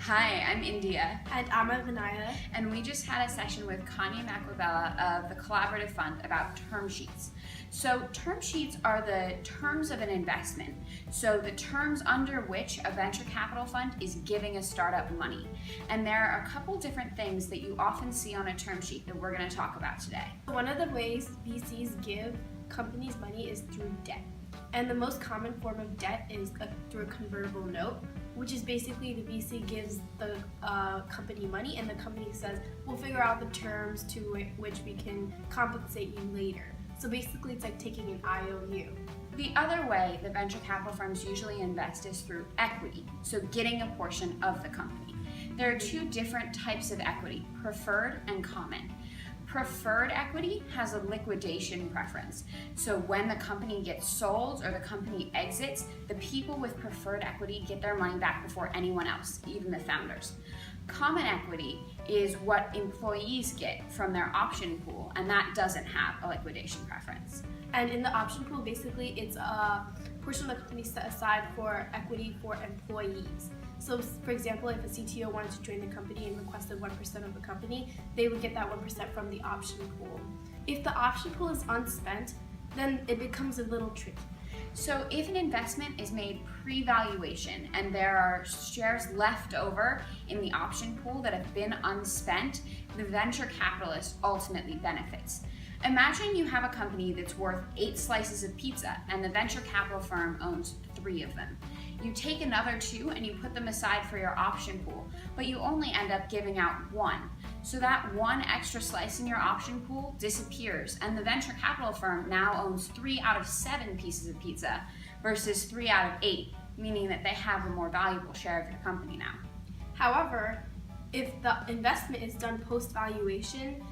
Hi, I'm India. And I'm Vinaya. And we just had a session with Kanye Maclavella of the Collaborative Fund about term sheets. So term sheets are the terms of an investment. So the terms under which a venture capital fund is giving a startup money. And there are a couple different things that you often see on a term sheet that we're going to talk about today. One of the ways VCs give companies money is through debt. And the most common form of debt is through a convertible note, which is basically the VC gives the company money and the company says, we'll figure out the terms to which we can compensate you later. So basically it's like taking an IOU. The other way that venture capital firms usually invest is through equity, so getting a portion of the company. There are two different types of equity, preferred and common. Preferred equity has a liquidation preference. So when the company gets sold or the company exits, the people with preferred equity get their money back before anyone else, even the founders. Common equity is what employees get from their option pool, and that doesn't have a liquidation preference. And in the option pool, basically it's a portion of the company set aside for equity for employees. So for example, if a CTO wanted to join the company and requested 1% of the company, they would get that 1% from the option pool. If the option pool is unspent, then it becomes a little tricky. So if an investment is made pre-valuation and there are shares left over in the option pool that have been unspent, the venture capitalist ultimately benefits. Imagine you have a company that's worth 8 slices of pizza and the venture capital firm owns 3 of them. You take another 2 and you put them aside for your option pool, but you only end up giving out 1. So that 1 extra slice in your option pool disappears and the venture capital firm now owns 3 out of 7 pieces of pizza versus 3 out of 8, meaning that they have a more valuable share of your company now. However, if the investment is done post-valuation,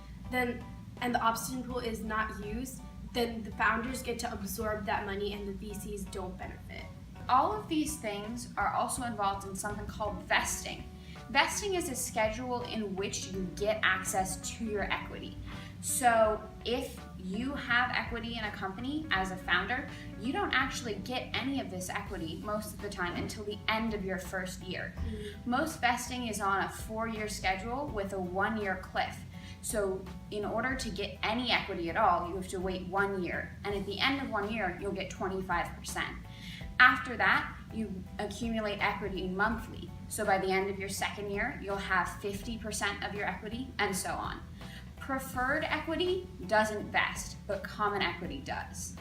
and the option pool is not used, then the founders get to absorb that money and the VCs don't benefit. All of these things are also involved in something called vesting. Vesting is a schedule in which you get access to your equity. So if you have equity in a company as a founder, you don't actually get any of this equity most of the time until the end of your first year. Most vesting is on a 4-year schedule with a 1-year cliff. So in order to get any equity at all, you have to wait 1 year. And at the end of 1 year, you'll get 25%. After that, you accumulate equity monthly. So by the end of your 2nd year, you'll have 50% of your equity and so on. Preferred equity doesn't vest, but common equity does.